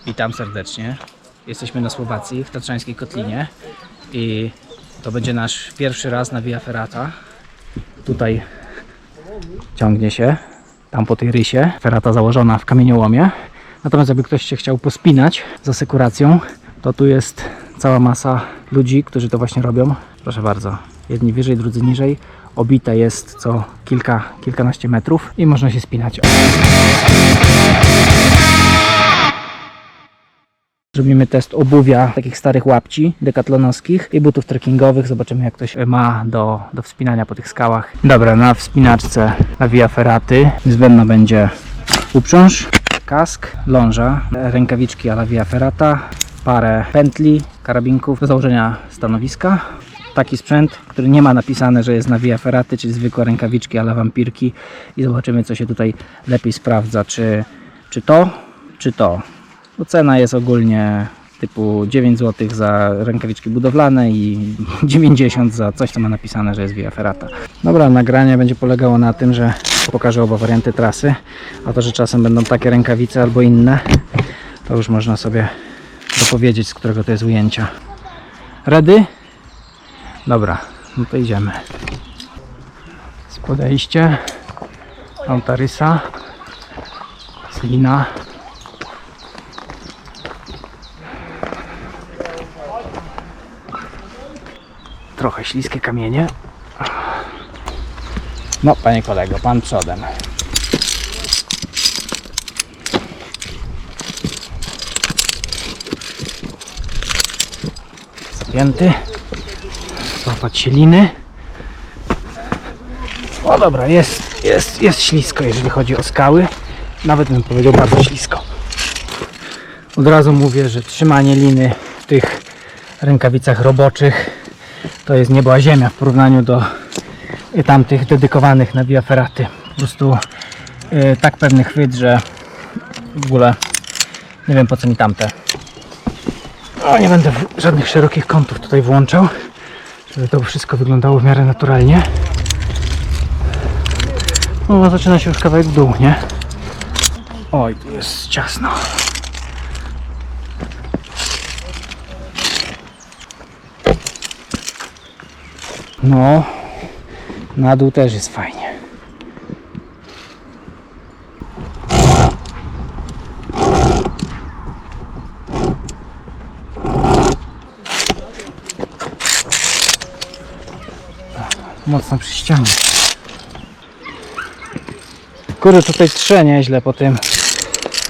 Witam serdecznie. Jesteśmy na Słowacji, w Tatrzańskiej Kotlinie i to będzie nasz pierwszy raz na Via Ferrata. Tutaj ciągnie się, tam po tej rysie, ferata założona w kamieniołomie. Natomiast jakby ktoś się chciał pospinać z asekuracją, to tu jest cała masa ludzi, którzy to właśnie robią. Proszę bardzo, jedni wyżej, drudzy niżej. Obite jest co kilkanaście metrów i można się spinać. Zrobimy test obuwia, takich starych łapci decathlonowskich i butów trekkingowych. Zobaczymy, jak ktoś ma do wspinania po tych skałach. Dobra, na wspinaczce na Via Ferraty niezbędna będzie uprząż, kask, ląża, rękawiczki a la Via Ferrata, parę pętli, karabinków do założenia stanowiska. Taki sprzęt, który nie ma napisane, że jest na Via Ferraty, czyli zwykłe rękawiczki a la wampirki. I zobaczymy, co się tutaj lepiej sprawdza, czy to. Bo cena jest ogólnie typu 9 zł za rękawiczki budowlane i 90 za coś, co ma napisane, że jest Via Ferrata. Dobra, nagranie będzie polegało na tym, że pokażę oba warianty trasy, a to, że czasem będą takie rękawice albo inne, to już można sobie dopowiedzieć, z którego to jest ujęcia. Ready? Dobra, no to idziemy. Z podejście, tamta rysa, slina. Trochę śliskie kamienie. No, panie kolego, pan przodem. Zapięty. Złapać się liny. O dobra, jest ślisko, jeżeli chodzi o skały. Nawet bym powiedział bardzo ślisko. Od razu mówię, że trzymanie liny w tych rękawicach roboczych to jest niebo a ziemia w porównaniu do tamtych dedykowanych na Via Ferraty. Po prostu tak pewny chwyt, że w ogóle nie wiem, po co mi tamte. O, nie będę żadnych szerokich kątów tutaj włączał, żeby to wszystko wyglądało w miarę naturalnie. No, zaczyna się już kawałek w dół, nie? Oj, tu jest ciasno. No, na dół też jest fajnie. Mocno przy ścianie. Kurde, tutaj trze nieźle po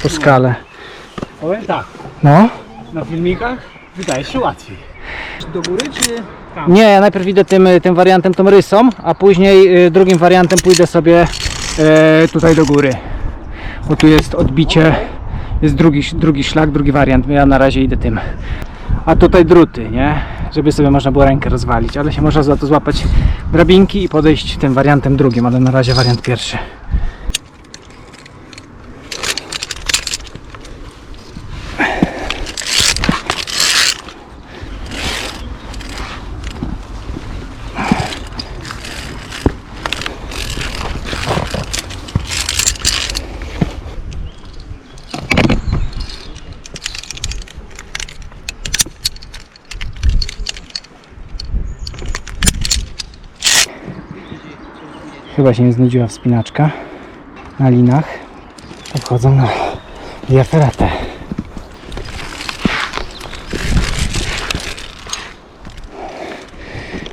skale. Powiem tak, No? na filmikach wydaje się łatwiej. Do góry czy tam? Nie, ja najpierw idę tym wariantem, tą rysą, a później drugim wariantem pójdę sobie tutaj do góry. Bo tu jest odbicie, jest drugi szlak, drugi wariant. Ja na razie idę tym. A tutaj druty, nie? Żeby sobie można było rękę rozwalić, ale się można za to złapać drabinki i podejść tym wariantem drugim, ale na razie wariant pierwszy. Chyba się nie znudziła wspinaczka na linach. Wchodzą na Via Ferratę.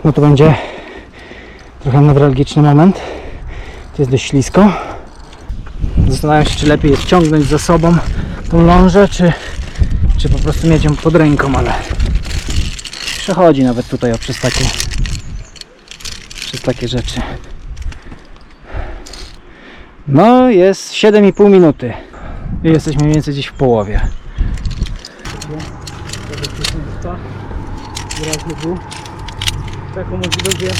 No to będzie trochę newralgiczny moment. To jest dość ślisko. Zastanawiam się, czy lepiej jest ciągnąć za sobą tą lążę, czy po prostu mieć ją pod ręką, ale przechodzi nawet tutaj przez takie rzeczy. No, jest 7,5 minuty i jesteśmy mniej więcej gdzieś w połowie. Taką możliwość, że ja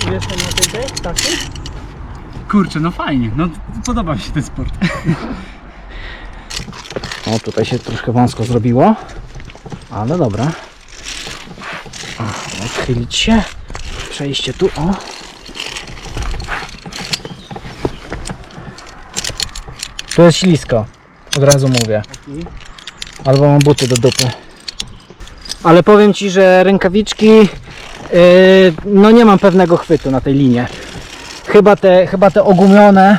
tu jestem na tej takiej? Kurczę, no fajnie, no podoba mi się ten sport. O, tutaj się troszkę wąsko zrobiło, ale dobra. Odchylić się, przejście tu, o. To jest ślisko. Od razu mówię. Albo mam buty do dupy. Ale powiem Ci, że rękawiczki, no nie mam pewnego chwytu na tej linie. Chyba te ogumione.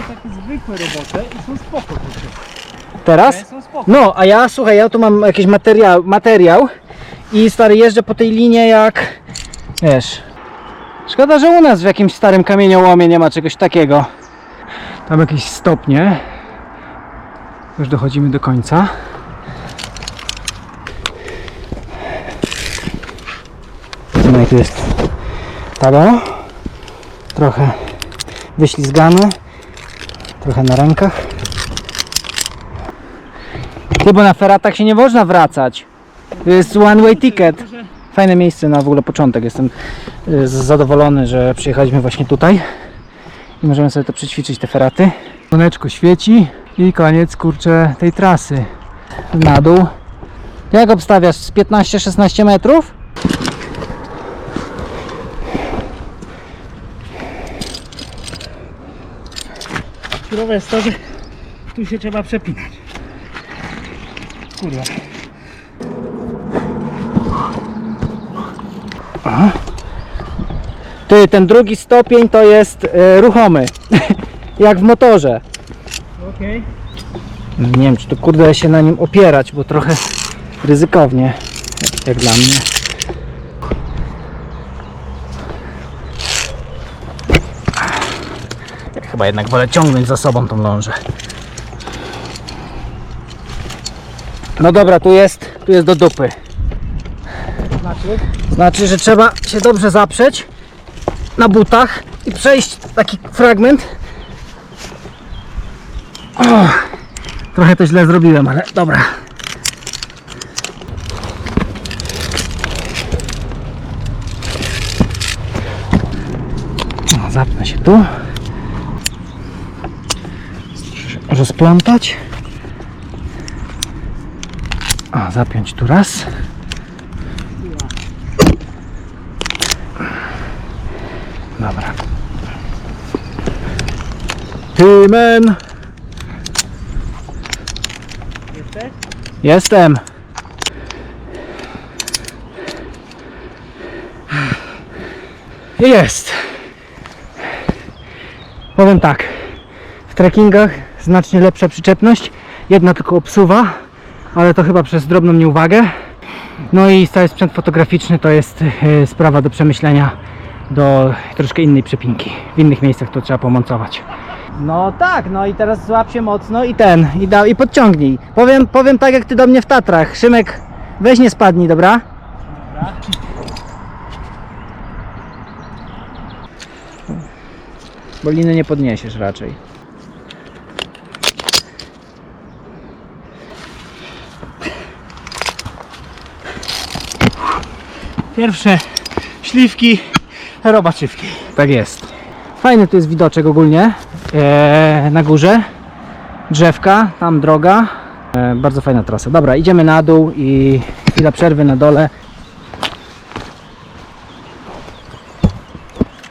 Takie zwykłe robocze i są spoko. Teraz? Są spoko. No, a ja, słuchaj, ja tu mam jakiś materiał i stary, jeżdżę po tej linie jak, wiesz, szkoda, że u nas w jakimś starym kamieniołomie nie ma czegoś takiego. Tam jakieś stopnie. Już dochodzimy do końca. No i tu jest talo. Trochę wyślizgany. Trochę na rękach. Ty, bo na feratach się nie można wracać. To jest one way ticket. Fajne miejsce na w ogóle początek. Jestem zadowolony, że przyjechaliśmy właśnie tutaj. I możemy sobie to przećwiczyć, te feraty. Słoneczko świeci i koniec, kurczę, tej trasy. Na dół. Jak obstawiasz? Z 15-16 metrów? Ciekawe jest to, że tu się trzeba przepinać. Kurwa. Aha. Ty, ten drugi stopień to jest ruchomy. Jak w motorze. Okej. Nie wiem, czy to kurde się na nim opierać, bo trochę ryzykownie, jak dla mnie. Ja chyba jednak wolę ciągnąć za sobą tą lążę. No dobra, tu jest do dupy. Znaczy, że trzeba się dobrze zaprzeć na butach i przejść taki fragment. O, trochę to źle zrobiłem, ale dobra. O, zapnę się tu. Rozplątać. O, zapiąć tu raz. Dobra. Tymen. Jesteś? Jestem. Jest. Powiem tak. W trekkingach znacznie lepsza przyczepność. Jedna tylko obsuwa, ale to chyba przez drobną nieuwagę. No i cały sprzęt fotograficzny to jest sprawa do przemyślenia, do troszkę innej przepinki. W innych miejscach to trzeba pomontować. No tak, no i teraz złap się mocno i podciągnij. Powiem tak jak ty do mnie w Tatrach. Szymek, weź nie spadnij, dobra? Dobra. Bo liny nie podniesiesz raczej. Pierwsze śliwki, robaczywki. Tak jest. Fajny tu jest widoczek ogólnie na górze. Drzewka, tam droga. Bardzo fajna trasa. Dobra, idziemy na dół i chwila przerwy na dole.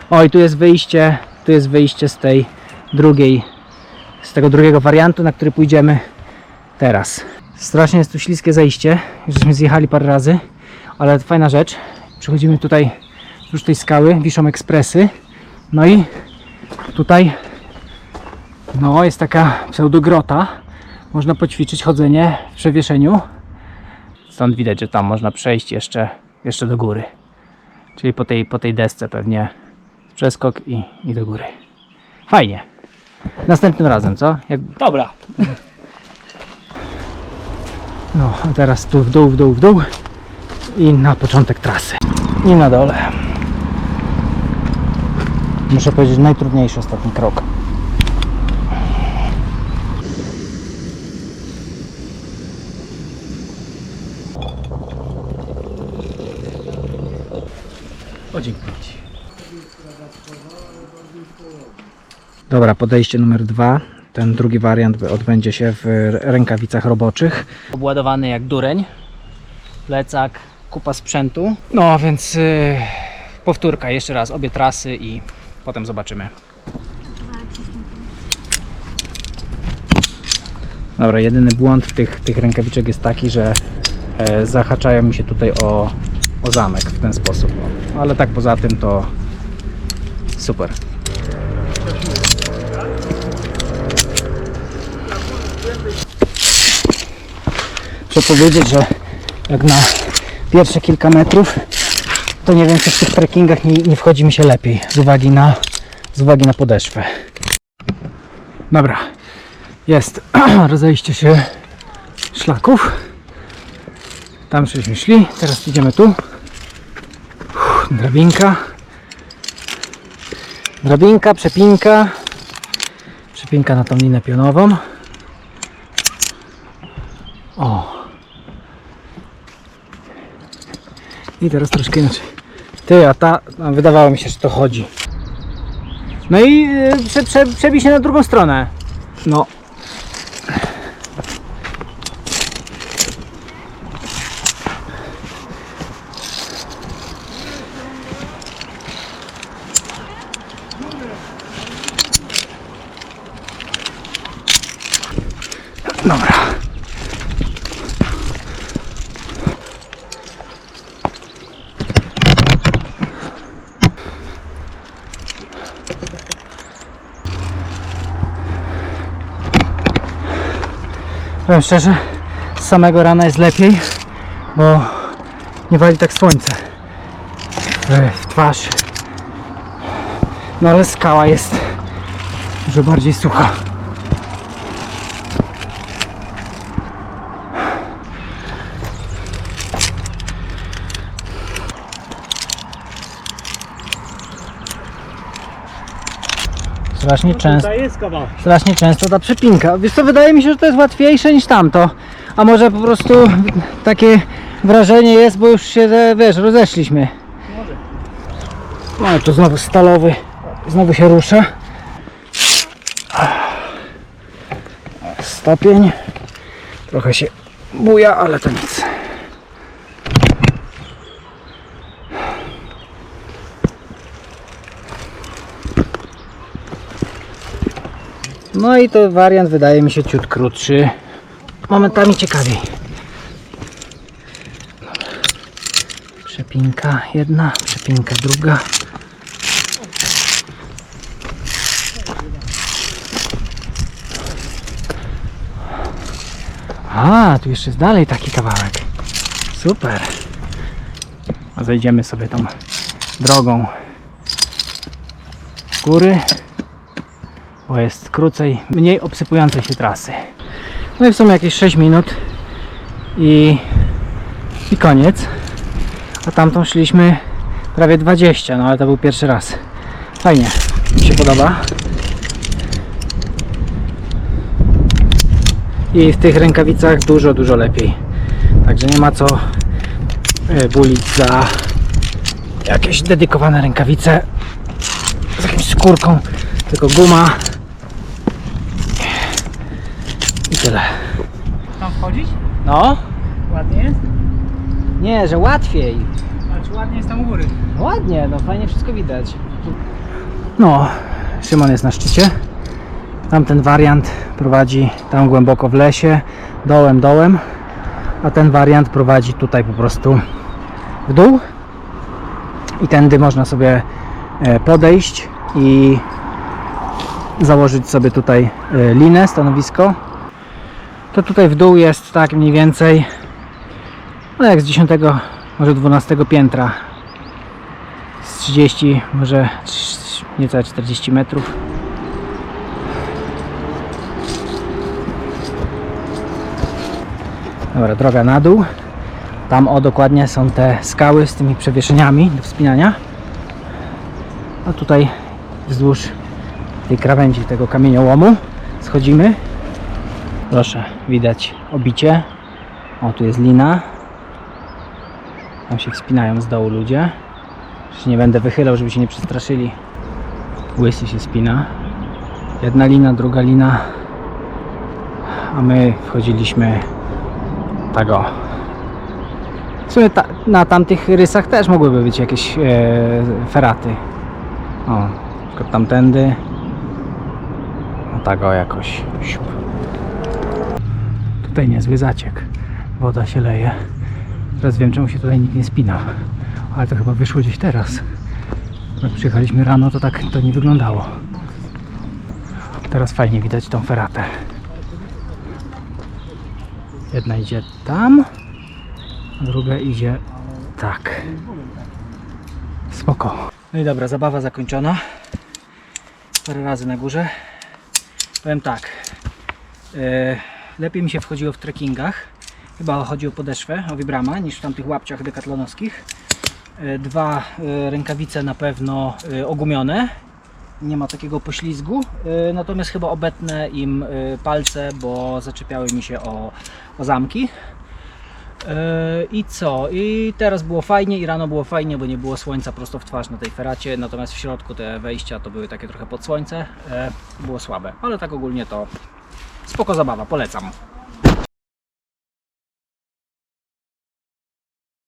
O, i tu jest wyjście z tego drugiego wariantu, na który pójdziemy teraz. Strasznie jest tu śliskie zejście. Już żeśmy zjechali parę razy, ale fajna rzecz. Przychodzimy tutaj, wzdłuż tej skały wiszą ekspresy. No i tutaj no, jest taka pseudogrota. Można poćwiczyć chodzenie w przewieszeniu. Stąd widać, że tam można przejść jeszcze do góry. Czyli po tej desce pewnie przeskok i do góry. Fajnie. Następnym razem, co? Dobra. No, a teraz tu w dół i na początek trasy. I na dole. Muszę powiedzieć, najtrudniejszy ostatni krok. Podziękuję Ci. Dobra, podejście numer 2. Ten drugi wariant odbędzie się w rękawicach roboczych. Obładowany jak dureń. Plecak, kupa sprzętu. No więc powtórka jeszcze raz, obie trasy i potem zobaczymy. Dobra, jedyny błąd tych rękawiczek jest taki, że zahaczają mi się tutaj o zamek w ten sposób. Ale tak poza tym to super. Muszę powiedzieć, że jak na pierwsze kilka metrów, to nie wiem, co w tych trekkingach nie wchodzi mi się lepiej z uwagi na podeszwę. Dobra, jest rozejście się szlaków. Tam żeśmy szli, teraz idziemy tu. Drabinka. Drabinka, przepinka. Przepinka na tą linę pionową. O. I teraz troszkę inaczej. Ty, wydawało mi się, że to chodzi. No i przebij się na drugą stronę. No. Dobra. Powiem szczerze, z samego rana jest lepiej, bo nie wali tak słońce w twarz. No ale skała jest dużo bardziej sucha. Strasznie często ta przepinka. Wiesz co, wydaje mi się, że to jest łatwiejsze niż tamto. A może po prostu takie wrażenie jest, bo już się, wiesz, rozeszliśmy. No to znowu stalowy, znowu się rusza. Stopień. Trochę się buja, ale to nic. No i to wariant wydaje mi się ciut krótszy. Momentami ciekawiej. Przepinka jedna, przepinka druga. A, tu jeszcze jest dalej taki kawałek. Super. A zejdziemy sobie tą drogą w góry, bo jest krócej, mniej obsypującej się trasy. No i w sumie jakieś 6 minut i koniec. A tamtą szliśmy prawie 20, no ale to był pierwszy raz. Fajnie, mi się podoba. I w tych rękawicach dużo lepiej. Także nie ma co bulić za jakieś dedykowane rękawice z jakąś skórką, tylko guma i tyle. Tam wchodzić? No? Ładnie jest? Nie, że łatwiej. Znaczy ładnie jest tam u góry. Ładnie, no fajnie wszystko widać. No, Szymon jest na szczycie. Tamten wariant prowadzi tam głęboko w lesie, dołem, a ten wariant prowadzi tutaj po prostu w dół i tędy można sobie podejść i założyć sobie tutaj linę, stanowisko. To tutaj w dół jest tak mniej więcej, no jak z 10, może 12 piętra, z 30, może niecałe 40 metrów. Dobra, droga na dół. Tam dokładnie są te skały z tymi przewieszeniami do wspinania. A tutaj wzdłuż tej krawędzi tego kamieniołomu schodzimy. Proszę, widać obicie. O, tu jest lina. Tam się wspinają z dołu ludzie. Jeszcze nie będę wychylał, żeby się nie przestraszyli. Łysy się spina. Jedna lina, druga lina. A my wchodziliśmy tak o. W sumie na tamtych rysach też mogłyby być jakieś feraty. O, na przykład tamtędy. No tak o, jakoś. tutaj niezły zaciek. Woda się leje. Teraz wiem, czemu się tutaj nikt nie spina. Ale to chyba wyszło gdzieś teraz. Jak przyjechaliśmy rano, to tak to nie wyglądało. Teraz fajnie widać tą feratę. Jedna idzie tam, a druga idzie tak. Spoko. No i dobra, zabawa zakończona. Parę razy na górze. Powiem tak. Lepiej mi się wchodziło w trekkingach. Chyba chodzi o podeszwę, o Vibrama, niż w tamtych łapciach decathlonowskich. Dwa rękawice na pewno ogumione. Nie ma takiego poślizgu. Natomiast chyba obetnę im palce, bo zaczepiały mi się o zamki. I co? I teraz było fajnie i rano było fajnie, bo nie było słońca prosto w twarz na tej feracie. Natomiast w środku te wejścia to były takie trochę pod słońce. Było słabe, ale tak ogólnie to spoko zabawa, polecam.